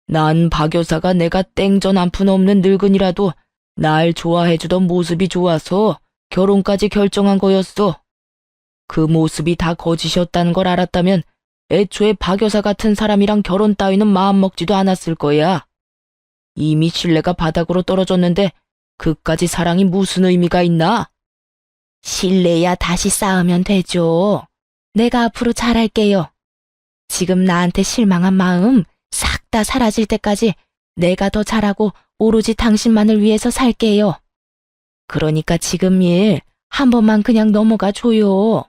A: 난 박 여사가 내가 땡전 한 푼 없는 늙은이라도 날 좋아해주던 모습이 좋아서 결혼까지 결정한 거였어. 그 모습이 다 거짓이었다는 걸 알았다면 애초에 박 여사 같은 사람이랑 결혼 따위는 마음먹지도 않았을 거야. 이미 신뢰가 바닥으로 떨어졌는데 그까지 사랑이 무슨 의미가 있나? 신뢰야 다시 쌓으면 되죠. 내가 앞으로 잘할게요. 지금 나한테 실망한 마음 싹 다 사라질 때까지 내가 더 잘하고 오로지 당신만을 위해서 살게요. 그러니까 지금 일 한 번만 그냥 넘어가 줘요.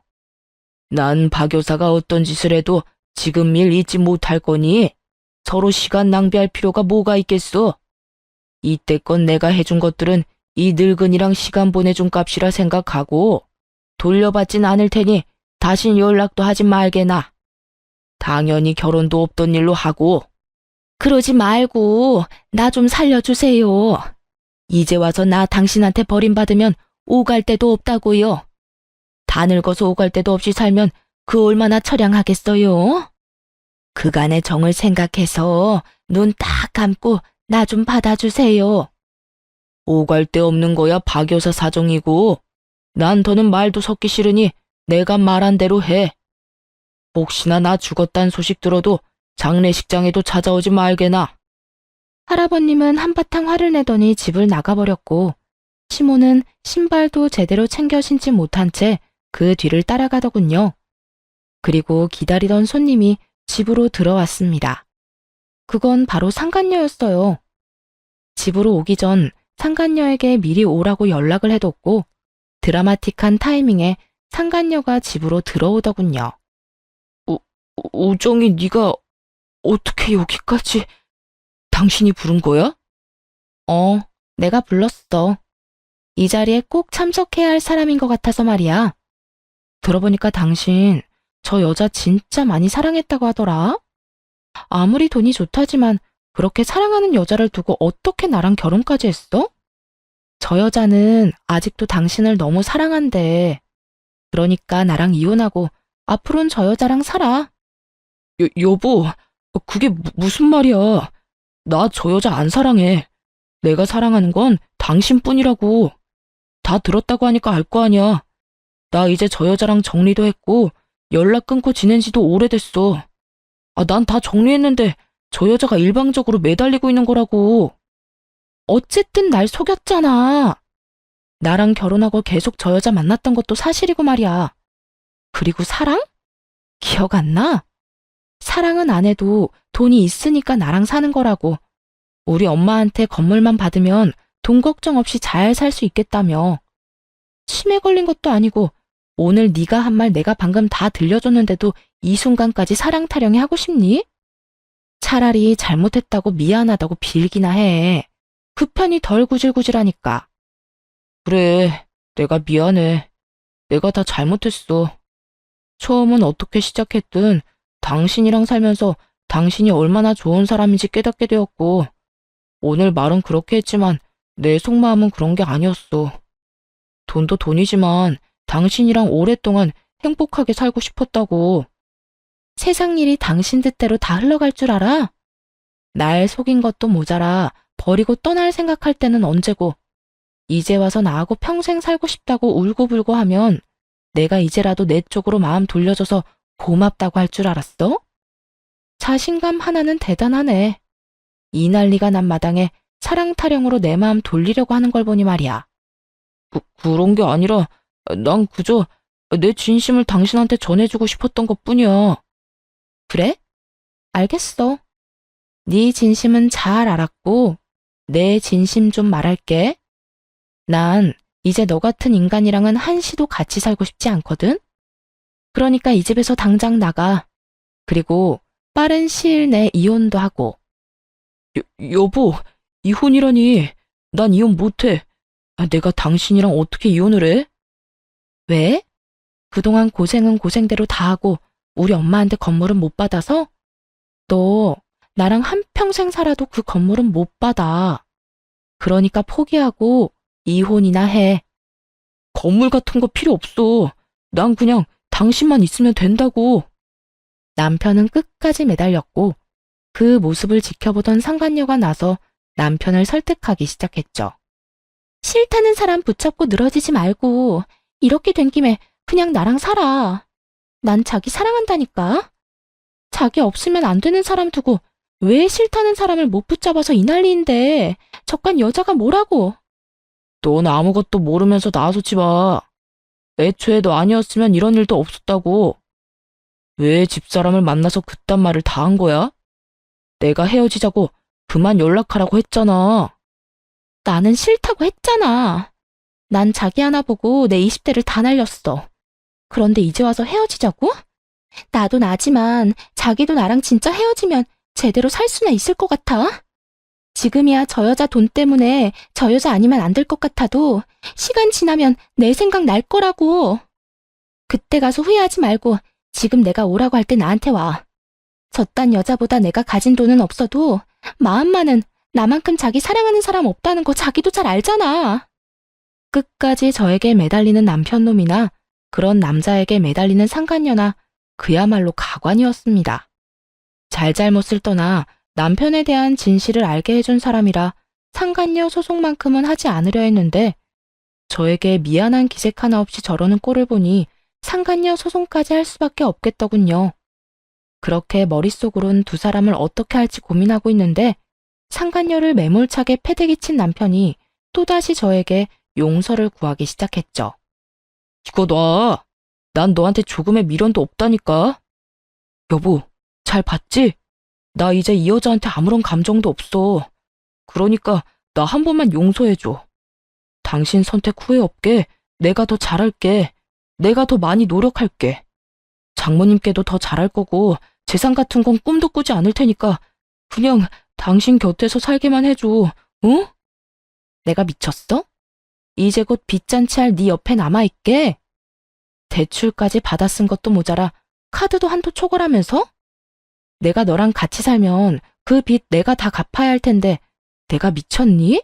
A: 난 박 여사가 어떤 짓을 해도 지금 일 잊지 못할 거니 서로 시간 낭비할 필요가 뭐가 있겠어. 이때껏 내가 해준 것들은 이 늙은이랑 시간 보내준 값이라 생각하고 돌려받진 않을 테니 다신 연락도 하지 말게나. 당연히 결혼도 없던 일로 하고. 그러지 말고 나 좀 살려주세요. 이제 와서 나 당신한테 버림받으면 오갈 데도 없다고요. 다 늙어서 오갈 데도 없이 살면 그 얼마나 처량하겠어요? 그간의 정을 생각해서 눈 딱 감고 나 좀 받아주세요. 오갈 데 없는 거야 박 여사 사정이고 난 더는 말도 섞기 싫으니 내가 말한 대로 해. 혹시나 나 죽었단 소식 들어도 장례식장에도 찾아오지 말게나. 할아버님은 한바탕 화를 내더니 집을 나가버렸고 시모는 신발도 제대로 챙겨 신지 못한 채 그 뒤를 따라가더군요. 그리고 기다리던 손님이 집으로 들어왔습니다. 그건 바로 상간녀였어요. 집으로 오기 전 상간녀에게 미리 오라고 연락을 해뒀고 드라마틱한 타이밍에 상간녀가 집으로 들어오더군요. 우정이 네가 어떻게 여기까지... 당신이 부른 거야? 내가 불렀어. 이 자리에 꼭 참석해야 할 사람인 것 같아서 말이야. 들어보니까 당신 저 여자 진짜 많이 사랑했다고 하더라. 아무리 돈이 좋다지만 그렇게 사랑하는 여자를 두고 어떻게 나랑 결혼까지 했어? 저 여자는 아직도 당신을 너무 사랑한대. 그러니까 나랑 이혼하고 앞으로는 저 여자랑 살아. 여보, 그게 무슨 말이야. 나 저 여자 안 사랑해. 내가 사랑하는 건 당신뿐이라고. 다 들었다고 하니까 알 거 아니야. 나 이제 저 여자랑 정리도 했고 연락 끊고 지낸 지도 오래됐어. 난 다 정리했는데 저 여자가 일방적으로 매달리고 있는 거라고. 어쨌든 날 속였잖아. 나랑 결혼하고 계속 저 여자 만났던 것도 사실이고 말이야. 그리고 사랑? 기억 안 나? 사랑은 안 해도 돈이 있으니까 나랑 사는 거라고. 우리 엄마한테 건물만 받으면 돈 걱정 없이 잘 살 수 있겠다며. 치매 걸린 것도 아니고 오늘 네가 한 말 내가 방금 다 들려줬는데도 이 순간까지 사랑 타령이 하고 싶니? 차라리 잘못했다고 미안하다고 빌기나 해. 그 편이 덜 구질구질하니까. 그래, 내가 미안해. 내가 다 잘못했어. 처음은 어떻게 시작했든 당신이랑 살면서 당신이 얼마나 좋은 사람인지 깨닫게 되었고 오늘 말은 그렇게 했지만 내 속마음은 그런 게 아니었어. 돈도 돈이지만 당신이랑 오랫동안 행복하게 살고 싶었다고. 세상 일이 당신 뜻대로 다 흘러갈 줄 알아? 날 속인 것도 모자라 버리고 떠날 생각할 때는 언제고 이제 와서 나하고 평생 살고 싶다고 울고불고 하면 내가 이제라도 내 쪽으로 마음 돌려줘서 고맙다고 할 줄 알았어? 자신감 하나는 대단하네. 이 난리가 난 마당에 사랑 타령으로 내 마음 돌리려고 하는 걸 보니 말이야. 그런 게 아니라 난 그저 내 진심을 당신한테 전해주고 싶었던 것뿐이야. 그래? 알겠어. 네 진심은 잘 알았고 내 진심 좀 말할게. 난 이제 너 같은 인간이랑은 한시도 같이 살고 싶지 않거든? 그러니까 이 집에서 당장 나가. 그리고 빠른 시일 내에 이혼도 하고. 여보, 이혼이라니. 난 이혼 못해. 내가 당신이랑 어떻게 이혼을 해? 왜? 그동안 고생은 고생대로 다 하고 우리 엄마한테 건물은 못 받아서? 너 나랑 한평생 살아도 그 건물은 못 받아. 그러니까 포기하고 이혼이나 해. 건물 같은 거 필요 없어. 난 그냥 당신만 있으면 된다고. 남편은 끝까지 매달렸고 그 모습을 지켜보던 상간녀가 나서 남편을 설득하기 시작했죠. 싫다는 사람 붙잡고 늘어지지 말고 이렇게 된 김에 그냥 나랑 살아. 난 자기 사랑한다니까. 자기 없으면 안 되는 사람 두고 왜 싫다는 사람을 못 붙잡아서 이 난리인데 저깟 여자가 뭐라고. 넌 아무것도 모르면서 나서지 마. 애초에 너 아니었으면 이런 일도 없었다고. 왜 집사람을 만나서 그딴 말을 다 한 거야? 내가 헤어지자고 그만 연락하라고 했잖아. 나는 싫다고 했잖아. 난 자기 하나 보고 내 20대를 다 날렸어. 그런데 이제 와서 헤어지자고? 나도 나지만 자기도 나랑 진짜 헤어지면 제대로 살 수나 있을 것 같아? 지금이야 저 여자 돈 때문에 저 여자 아니면 안 될 것 같아도 시간 지나면 내 생각 날 거라고. 그때 가서 후회하지 말고 지금 내가 오라고 할 때 나한테 와. 저딴 여자보다 내가 가진 돈은 없어도 마음만은 나만큼 자기 사랑하는 사람 없다는 거 자기도 잘 알잖아. 끝까지 저에게 매달리는 남편놈이나 그런 남자에게 매달리는 상간녀나 그야말로 가관이었습니다. 잘잘못을 떠나 남편에 대한 진실을 알게 해준 사람이라 상간녀 소송만큼은 하지 않으려 했는데 저에게 미안한 기색 하나 없이 저러는 꼴을 보니 상간녀 소송까지 할 수밖에 없겠더군요. 그렇게 머릿속으론 두 사람을 어떻게 할지 고민하고 있는데 상간녀를 매몰차게 패대기 친 남편이 또다시 저에게 용서를 구하기 시작했죠. 이거 놔. 난 너한테 조금의 미련도 없다니까. 여보, 잘 봤지? 나 이제 이 여자한테 아무런 감정도 없어. 그러니까 나 한 번만 용서해줘. 당신 선택 후회 없게 내가 더 잘할게. 내가 더 많이 노력할게. 장모님께도 더 잘할 거고 재산 같은 건 꿈도 꾸지 않을 테니까 그냥 당신 곁에서 살게만 해줘. 응? 내가 미쳤어? 이제 곧 빚잔치할 네 옆에 남아있게? 대출까지 받아 쓴 것도 모자라 카드도 한도 초과라면서? 내가 너랑 같이 살면 그 빚 내가 다 갚아야 할 텐데 내가 미쳤니?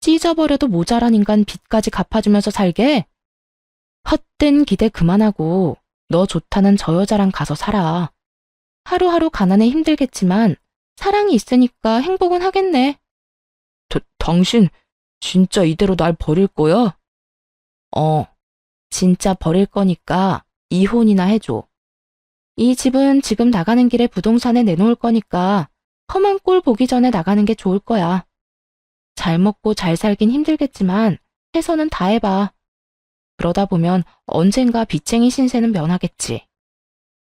A: 찢어버려도 모자란 인간 빚까지 갚아주면서 살게? 헛된 기대 그만하고 너 좋다는 저 여자랑 가서 살아. 하루하루 가난에 힘들겠지만 사랑이 있으니까 행복은 하겠네. 당신 진짜 이대로 날 버릴 거야? 진짜 버릴 거니까 이혼이나 해줘. 이 집은 지금 나가는 길에 부동산에 내놓을 거니까 험한 꼴 보기 전에 나가는 게 좋을 거야. 잘 먹고 잘 살긴 힘들겠지만 해서는 다 해봐. 그러다 보면 언젠가 빚쟁이 신세는 면하겠지.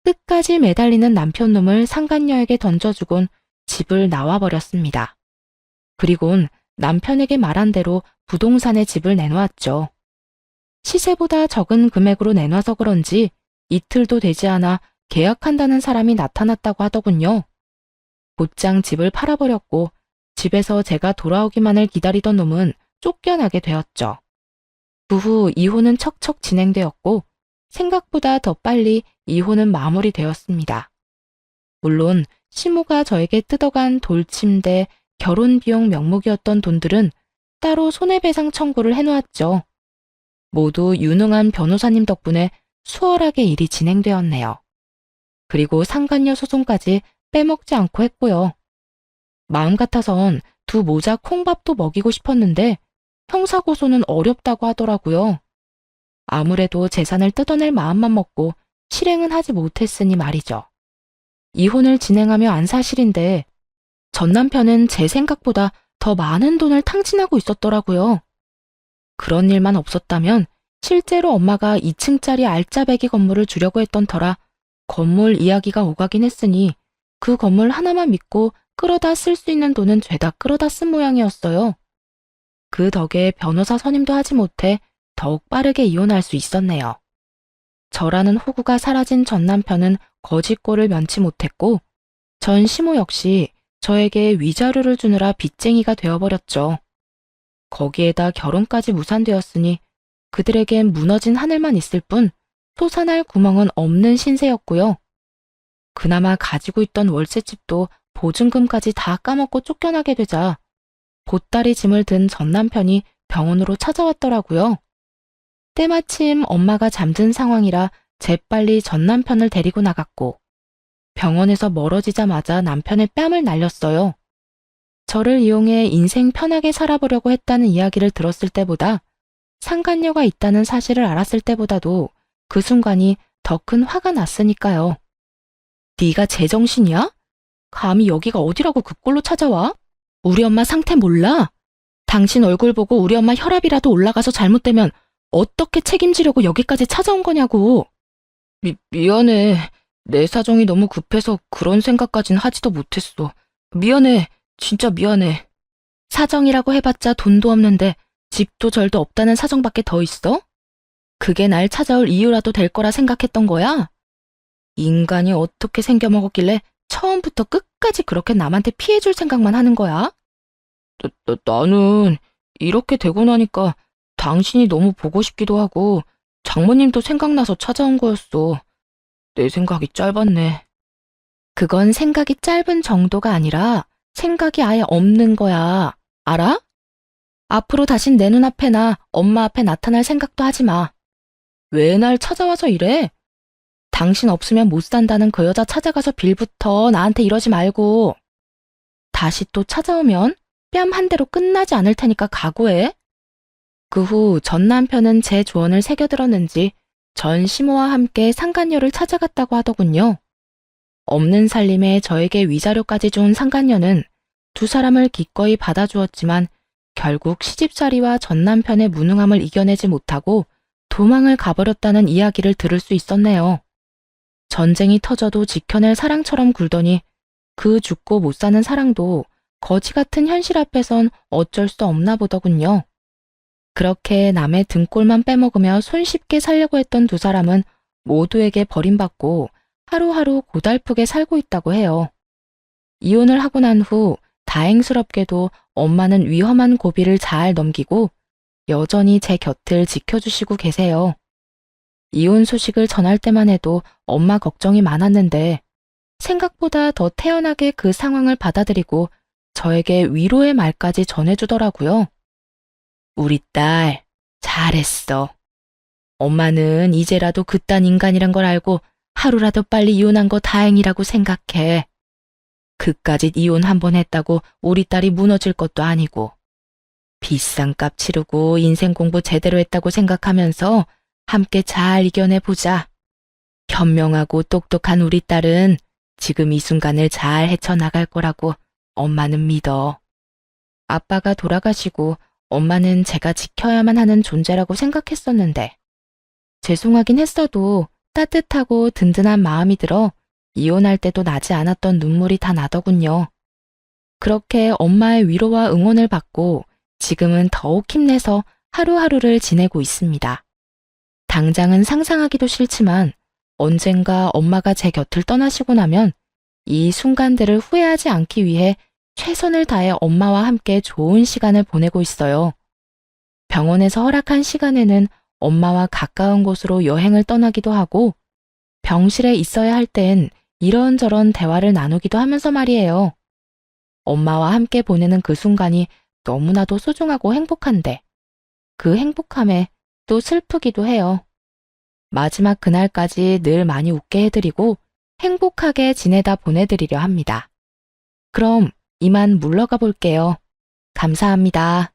A: 끝까지 매달리는 남편놈을 상간녀에게 던져주곤 집을 나와버렸습니다. 그리곤 남편에게 말한 대로 부동산에 집을 내놓았죠. 시세보다 적은 금액으로 내놔서 그런지 이틀도 되지 않아 계약한다는 사람이 나타났다고 하더군요. 곧장 집을 팔아버렸고 집에서 제가 돌아오기만을 기다리던 놈은 쫓겨나게 되었죠. 그 후 이혼은 척척 진행되었고 생각보다 더 빨리 이혼은 마무리되었습니다. 물론 시모가 저에게 뜯어간 돌침대, 결혼 비용 명목이었던 돈들은 따로 손해배상 청구를 해놓았죠. 모두 유능한 변호사님 덕분에 수월하게 일이 진행되었네요. 그리고 상간녀 소송까지 빼먹지 않고 했고요. 마음 같아선 두 모자 콩밥도 먹이고 싶었는데 형사고소는 어렵다고 하더라고요. 아무래도 재산을 뜯어낼 마음만 먹고 실행은 하지 못했으니 말이죠. 이혼을 진행하며 안 사실인데 전 남편은 제 생각보다 더 많은 돈을 탕진하고 있었더라고요. 그런 일만 없었다면 실제로 엄마가 2층짜리 알짜배기 건물을 주려고 했던 터라 건물 이야기가 오가긴 했으니 그 건물 하나만 믿고 끌어다 쓸 수 있는 돈은 죄다 끌어다 쓴 모양이었어요. 그 덕에 변호사 선임도 하지 못해 더욱 빠르게 이혼할 수 있었네요. 저라는 호구가 사라진 전 남편은 거짓골을 면치 못했고 전 시모 역시 저에게 위자료를 주느라 빚쟁이가 되어버렸죠. 거기에다 결혼까지 무산되었으니 그들에겐 무너진 하늘만 있을 뿐 솟아날 구멍은 없는 신세였고요. 그나마 가지고 있던 월세집도 보증금까지 다 까먹고 쫓겨나게 되자 보따리 짐을 든 전 남편이 병원으로 찾아왔더라고요. 때마침 엄마가 잠든 상황이라 재빨리 전 남편을 데리고 나갔고 병원에서 멀어지자마자 남편의 뺨을 날렸어요. 저를 이용해 인생 편하게 살아보려고 했다는 이야기를 들었을 때보다 상간녀가 있다는 사실을 알았을 때보다도 그 순간이 더 큰 화가 났으니까요. 네가 제정신이야? 감히 여기가 어디라고 그 꼴로 찾아와? 우리 엄마 상태 몰라? 당신 얼굴 보고 우리 엄마 혈압이라도 올라가서 잘못되면 어떻게 책임지려고 여기까지 찾아온 거냐고. 미안해. 내 사정이 너무 급해서 그런 생각까진 하지도 못했어. 미안해. 진짜 미안해. 사정이라고 해봤자 돈도 없는데 집도 절도 없다는 사정밖에 더 있어? 그게 날 찾아올 이유라도 될 거라 생각했던 거야? 인간이 어떻게 생겨먹었길래 처음부터 끝까지 그렇게 남한테 피해줄 생각만 하는 거야? 나는 이렇게 되고 나니까 당신이 너무 보고 싶기도 하고 장모님도 생각나서 찾아온 거였어. 내 생각이 짧았네. 그건 생각이 짧은 정도가 아니라 생각이 아예 없는 거야. 알아? 앞으로 다신 내 눈앞에나 엄마 앞에 나타날 생각도 하지 마. 왜 날 찾아와서 이래? 당신 없으면 못 산다는 그 여자 찾아가서 빌부터 나한테 이러지 말고. 다시 또 찾아오면 뺨 한 대로 끝나지 않을 테니까 각오해. 그 후 전 남편은 제 조언을 새겨들었는지 전 시모와 함께 상간녀를 찾아갔다고 하더군요. 없는 살림에 저에게 위자료까지 준 상간녀는 두 사람을 기꺼이 받아주었지만 결국 시집살이와 전 남편의 무능함을 이겨내지 못하고 도망을 가버렸다는 이야기를 들을 수 있었네요. 전쟁이 터져도 지켜낼 사랑처럼 굴더니 그 죽고 못 사는 사랑도 거지 같은 현실 앞에선 어쩔 수 없나 보더군요. 그렇게 남의 등골만 빼먹으며 손쉽게 살려고 했던 두 사람은 모두에게 버림받고 하루하루 고달프게 살고 있다고 해요. 이혼을 하고 난 후 다행스럽게도 엄마는 위험한 고비를 잘 넘기고 여전히 제 곁을 지켜주시고 계세요. 이혼 소식을 전할 때만 해도 엄마 걱정이 많았는데 생각보다 더 태연하게 그 상황을 받아들이고 저에게 위로의 말까지 전해주더라고요. 우리 딸, 잘했어. 엄마는 이제라도 그딴 인간이란 걸 알고 하루라도 빨리 이혼한 거 다행이라고 생각해. 그까짓 이혼 한 번 했다고 우리 딸이 무너질 것도 아니고. 비싼 값 치르고 인생 공부 제대로 했다고 생각하면서 함께 잘 이겨내보자. 현명하고 똑똑한 우리 딸은 지금 이 순간을 잘 헤쳐나갈 거라고 엄마는 믿어. 아빠가 돌아가시고 엄마는 제가 지켜야만 하는 존재라고 생각했었는데 죄송하긴 했어도 따뜻하고 든든한 마음이 들어 이혼할 때도 나지 않았던 눈물이 다 나더군요. 그렇게 엄마의 위로와 응원을 받고 지금은 더욱 힘내서 하루하루를 지내고 있습니다. 당장은 상상하기도 싫지만 언젠가 엄마가 제 곁을 떠나시고 나면 이 순간들을 후회하지 않기 위해 최선을 다해 엄마와 함께 좋은 시간을 보내고 있어요. 병원에서 허락한 시간에는 엄마와 가까운 곳으로 여행을 떠나기도 하고 병실에 있어야 할 땐 이런저런 대화를 나누기도 하면서 말이에요. 엄마와 함께 보내는 그 순간이 너무나도 소중하고 행복한데 그 행복함에 또 슬프기도 해요. 마지막 그날까지 늘 많이 웃게 해드리고 행복하게 지내다 보내드리려 합니다. 그럼 이만 물러가 볼게요. 감사합니다.